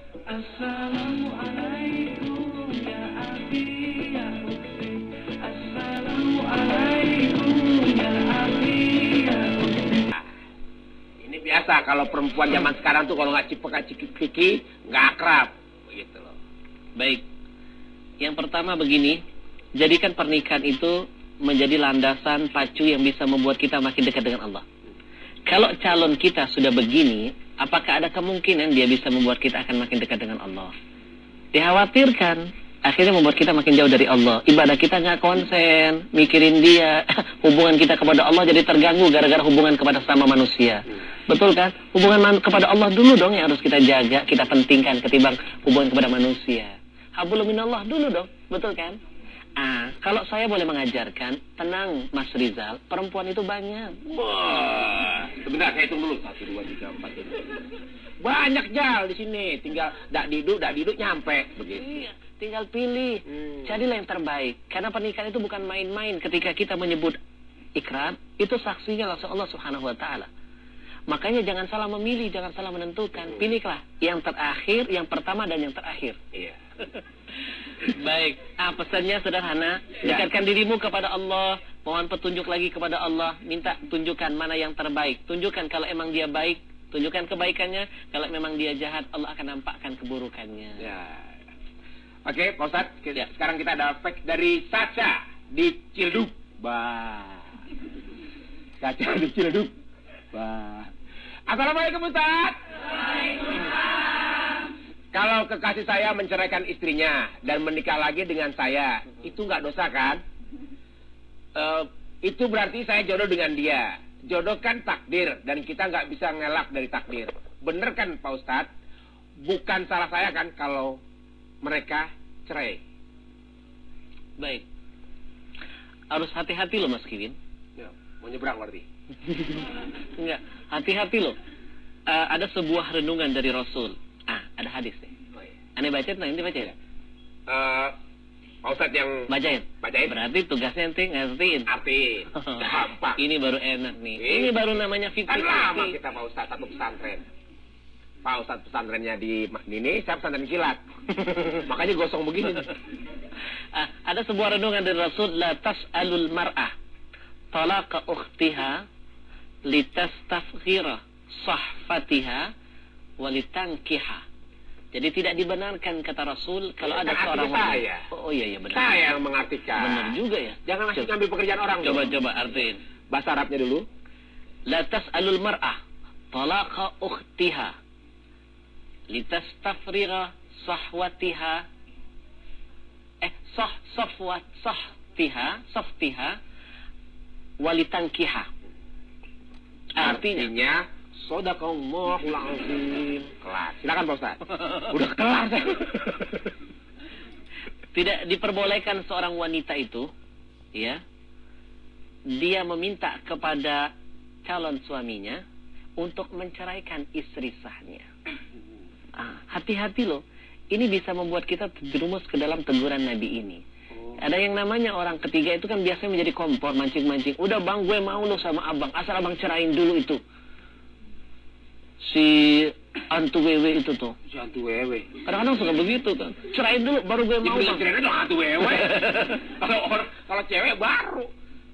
Assalamualaikum ya abi ya ukhti. Assalamualaikum ya abi ya ukhti. Ini biasa kalau perempuan zaman sekarang tuh kalau nggak cipika-cipiki nggak akrab, begitu loh. Baik. Yang pertama begini, jadikan pernikahan itu menjadi landasan pacu yang bisa membuat kita makin dekat dengan Allah. Kalau calon kita sudah begini, apakah ada kemungkinan dia bisa membuat kita akan makin dekat dengan Allah? Dikhawatirkan, akhirnya membuat kita makin jauh dari Allah. Ibadah kita nggak konsen, mikirin dia. Hubungan kita kepada Allah jadi terganggu gara-gara hubungan kepada sama manusia. Betul kan? Hubungan kepada Allah dulu dong yang harus kita jaga, kita pentingkan ketimbang hubungan kepada manusia. Hablum minallah dulu dong, betul kan? Kalau saya boleh mengajarkan, tenang Mas Rizal, perempuan itu banyak. Wah, sebentar saya hitung dulu 1, 2, 3, 4, 5. Banyak Jal di sini, tinggal dak diduk nyampe begitu. Iya, tinggal pilih. Jadilah yang terbaik. Karena pernikahan itu bukan main-main. Ketika kita menyebut ikrar, itu saksinya langsung Allah Subhanahu wa taala. Makanya jangan salah memilih, jangan salah menentukan. Pilihlah yang terakhir, yang pertama dan yang terakhir. Iya. Baik, pesannya sederhana. Dekatkan dirimu kepada Allah. Mohon petunjuk lagi kepada Allah. Minta tunjukkan mana yang terbaik. Tunjukkan kalau emang dia baik, tunjukkan kebaikannya. Kalau memang dia jahat, Allah akan nampakkan keburukannya. Ya. Oke, Pak Ustadz, sekarang kita ada fax dari Sacha di Ciledug. Sacha di Ciledug. Assalamualaikum Ustadz. Kalau kekasih saya menceraikan istrinya dan menikah lagi dengan saya, itu nggak dosa kan? Itu berarti saya jodoh dengan dia. Jodoh kan takdir dan kita nggak bisa ngelak dari takdir. Bener kan Pak Ustadz? Bukan salah saya kan kalau mereka cerai? Baik. Harus hati-hati loh Mas Kevin. Ya, mau nyebrang berarti? Enggak, hati-hati loh. Ada sebuah renungan dari Rasul. Ada hadis nih. Oh, iya. Aneh baca, nanti baca ya? Pak Ustadz yang bacain. Berarti tugasnya nanti ngertiin. Artiin. Gampang. Ini baru enak nih. Ini baru namanya Kan lama kita Pak Ustadz satu pesantren. Pak Ustadz pesantrennya di ini, saya pesantren kilat. Makanya gosong begini. Ada sebuah renungan dari Rasul, la tas'alul mar'ah talaqa ukhtiha litastafghira sahfatiha walitankiha. Jadi tidak dibenarkan kata Rasul kalau ada seorang saya. Oh iya benar. Saya yang mengartikan. Benar juga ya. Jangan langsung ngambil pekerjaan orang. Coba artiin. Bahasa Arabnya dulu. La tas'alul mar'ah talaqa ukhtiha litastafriga sahwatiha saftiha walitankiha. Artinya Shadaqallahul azim. Kelas. Silakan Pak Ustaz. Udah kelas. Tidak diperbolehkan seorang wanita itu, ya, dia meminta kepada calon suaminya untuk menceraikan istri sahnya. Hati-hati loh. Ini bisa membuat kita terjerumus ke dalam teguran Nabi ini. Ada yang namanya orang ketiga itu kan biasanya menjadi kompor, mancing-mancing. Udah bang, gue mau lo sama abang. Asal abang cerain dulu itu. Si Antu Wewe itu tuh. Si Antu Wewe. Kadang-kadang suka begitu kan. Cerain dulu, baru gue mau. Cerain dong Antu Wewe. Kalau cewek baru.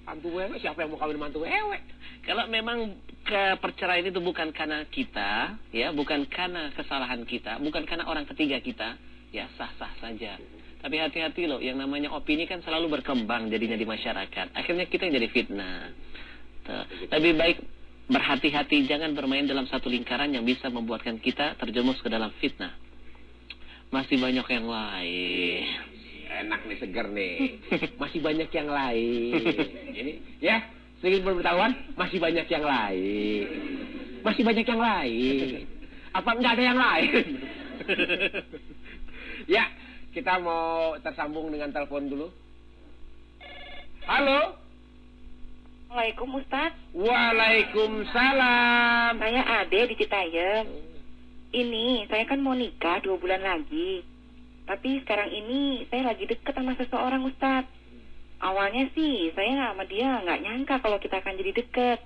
Antu Wewe, siapa yang mau kawin sama Antu Wewe? Kalau memang perceraian itu bukan karena kita, ya, bukan karena kesalahan kita, bukan karena orang ketiga kita, ya sah-sah saja. Tapi hati-hati loh, yang namanya opini kan selalu berkembang jadinya di masyarakat. Akhirnya kita yang jadi fitnah. Lebih baik berhati-hati, jangan bermain dalam satu lingkaran yang bisa membuatkan kita terjerumus ke dalam fitnah. Masih banyak yang lain. Enak nih, seger nih. Masih banyak yang lain. Ini, ya, sedikit berpengetahuan, masih banyak yang lain. Masih banyak yang lain. Apa enggak ada yang lain? Ya, kita mau tersambung dengan telepon dulu. Halo? Assalamualaikum Ustaz. Waalaikumsalam. Saya Ade di Citayam. Ini, saya kan mau nikah 2 bulan lagi. Tapi sekarang ini saya lagi deket sama seseorang Ustaz. Awalnya sih saya sama dia nggak nyangka kalau kita akan jadi deket.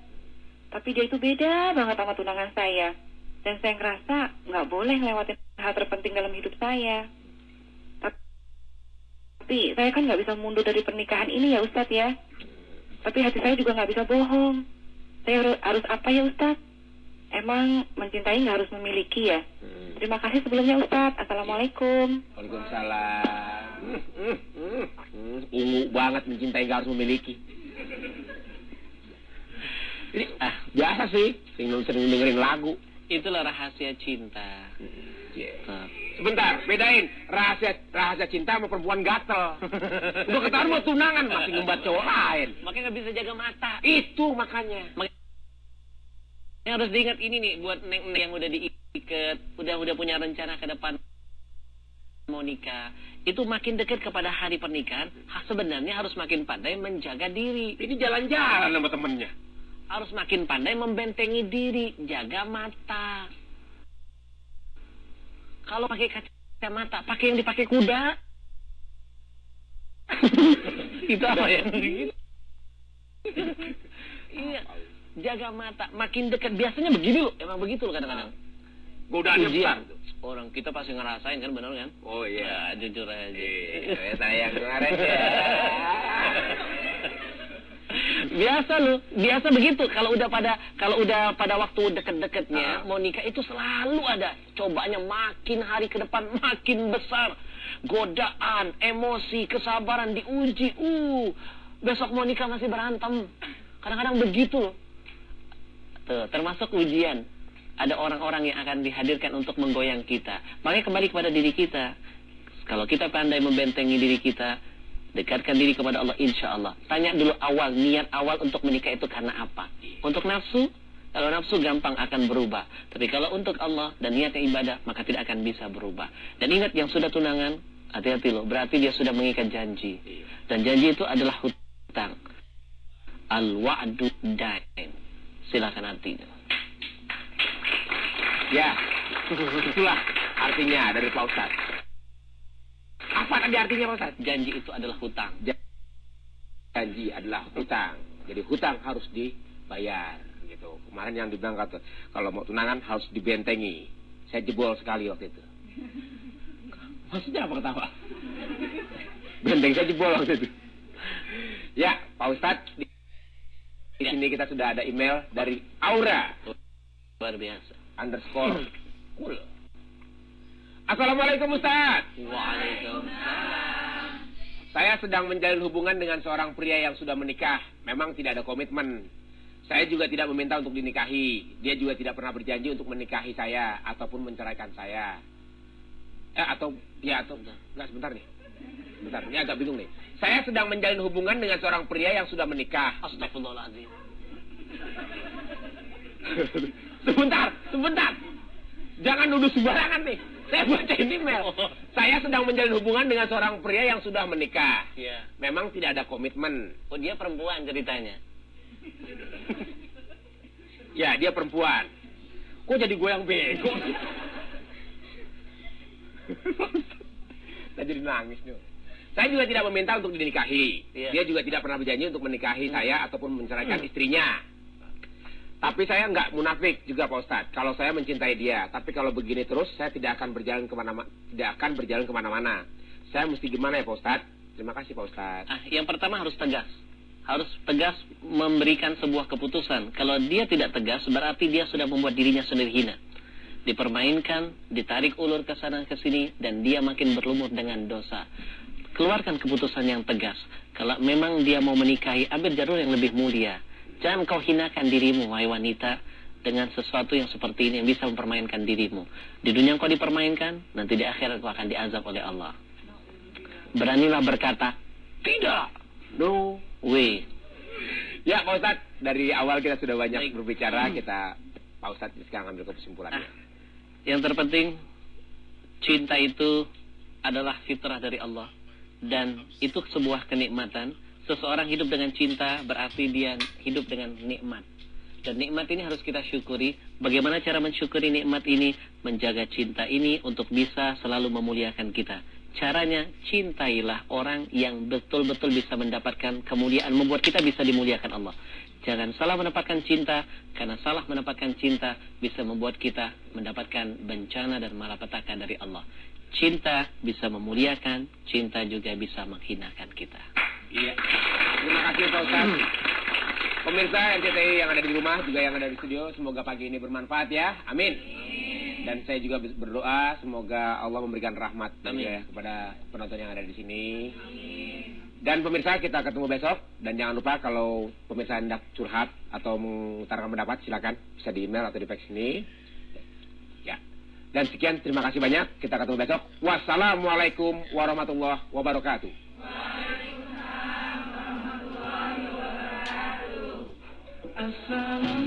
Tapi dia itu beda banget sama tunangan saya. Dan saya ngerasa nggak boleh ngelewatin hal terpenting dalam hidup saya. Tapi saya kan nggak bisa mundur dari pernikahan ini ya Ustadz ya. Tapi hati saya juga nggak bisa bohong. Saya harus apa ya Ustadz? Emang mencintai nggak harus memiliki ya? Terima kasih sebelumnya Ustadz. Assalamualaikum. Waalaikumsalam. Ungu banget mencintai nggak harus memiliki. Ini biasa sih, sering dengerin lagu. Itulah rahasia cinta. Sebentar, bedain rahasia cinta sama perempuan gatel. Udah ketahuan mau tunangan masih ngembat cowok lain. Makanya nggak bisa jaga mata. Itu makanya. Yang harus diingat ini nih buat neng yang udah diikat, udah punya rencana ke depan mau nikah. Itu makin dekat kepada hari pernikahan, sebenarnya harus makin pandai menjaga diri. Ini jalan-jalan sama temennya. Harus makin pandai membentengi diri, jaga mata. Kalau pakai kacamata, pakai yang dipakai kuda. Itu apa ya? Iya, jaga mata, makin dekat. Biasanya begini loh, emang begitu loh kadang-kadang. Godaannya besar. Orang kita pasti ngerasain kan, benar kan? Oh iya. Ya, jujur aja. Sayang kemarin ya. Biasa begitu. Kalau udah pada waktu deket-deketnya mau nikah itu selalu ada cobaannya, makin hari ke depan makin besar. Godaan, emosi, kesabaran diuji. Besok mau nikah masih berantem. Kadang-kadang begitu loh. Tuh, termasuk ujian. Ada orang-orang yang akan dihadirkan untuk menggoyang kita. Makanya kembali kepada diri kita. Kalau kita pandai membentengi diri kita, dekatkan diri kepada Allah, insya Allah. Tanya dulu niat awal untuk menikah itu karena apa? Untuk nafsu? Kalau nafsu gampang akan berubah. Tapi kalau untuk Allah dan niatnya ibadah, maka tidak akan bisa berubah. Dan ingat yang sudah tunangan, hati-hati loh. Berarti dia sudah mengikat janji. Dan janji itu adalah hutang. Al-wa'du dain. Silakan artinya. Ya, itulah artinya dari Pak Ustadz. Apa tadi artinya Pak Ustadz? Janji itu adalah hutang. Janji adalah hutang. Jadi hutang harus dibayar. Gitu. Kemarin yang dibilang kalau mau tunangan harus dibentengi. Saya jebol sekali waktu itu. Maksudnya apa ketawa? Benteng saya jebol waktu itu. Ya, Pak Ustadz, di sini kita sudah ada email dari Aura. Luar biasa. _cool. Assalamualaikum Ustaz. Waalaikumsalam. Saya sedang menjalin hubungan dengan seorang pria yang sudah menikah. Memang tidak ada komitmen. Saya juga tidak meminta untuk dinikahi. Dia juga tidak pernah berjanji untuk menikahi saya ataupun menceraikan saya. Enggak, sebentar nih. Bentar, ini agak bingung nih. Saya sedang menjalin hubungan dengan seorang pria yang sudah menikah. Astagfirullahaladzim. Sebentar. Jangan nuduh sembarangan nih. Saya baca ini email. Saya sedang menjalin hubungan dengan seorang pria yang sudah menikah. Iya. Memang tidak ada komitmen. Oh, dia perempuan ceritanya. Ya, dia perempuan. Kok jadi gue yang bego? Saya jadi nangis nih. Saya juga tidak meminta untuk dinikahi. Iya. Dia juga tidak pernah berjanji untuk menikahi saya ataupun menceraikan istrinya. Tapi saya nggak munafik juga Pak Ustadz. Kalau saya mencintai dia, tapi kalau begini terus, saya tidak akan berjalan kemana-mana. Saya mesti gimana ya Pak Ustadz? Terima kasih Pak Ustadz. Yang pertama harus tegas. Harus tegas memberikan sebuah keputusan. Kalau dia tidak tegas, berarti dia sudah membuat dirinya sendiri hina. Dipermainkan, ditarik ulur ke sana ke sini, dan dia makin berlumur dengan dosa. Keluarkan keputusan yang tegas. Kalau memang dia mau menikahi, ambil jalur yang lebih mulia. Jangan kau hinakan dirimu, wahai wanita, dengan sesuatu yang seperti ini yang bisa mempermainkan dirimu. Di dunia kau dipermainkan, nanti di akhirat kau akan diazab oleh Allah. Beranilah berkata, tidak, no way. Ya Pak Ustadz, dari awal kita sudah banyak berbicara, Pak Ustadz sekarang ambil kesimpulannya. Yang terpenting, cinta itu adalah fitrah dari Allah. Dan itu sebuah kenikmatan. Seseorang hidup dengan cinta berarti dia hidup dengan nikmat. Dan nikmat ini harus kita syukuri. Bagaimana cara mensyukuri nikmat ini? Menjaga cinta ini untuk bisa selalu memuliakan kita. Caranya, cintailah orang yang betul-betul bisa mendapatkan kemuliaan, membuat kita bisa dimuliakan Allah. Jangan salah menempatkan cinta, karena salah menempatkan cinta bisa membuat kita mendapatkan bencana dan malapetaka dari Allah. Cinta bisa memuliakan, cinta juga bisa menghinakan kita. Iya. Terima kasih Pak Ustaz. Pemirsa RCTI yang ada di rumah juga yang ada di studio, semoga pagi ini bermanfaat ya. Amin. Dan saya juga berdoa semoga Allah memberikan rahmat juga ya kepada penonton yang ada di sini. Dan pemirsa, kita ketemu besok. Dan jangan lupa kalau pemirsa hendak curhat atau mengutarakan pendapat, silakan bisa di email atau di fax ini. Ya. Dan sekian, terima kasih banyak. Kita ketemu besok. Wassalamualaikum warahmatullahi wabarakatuh. Assalamualaikum.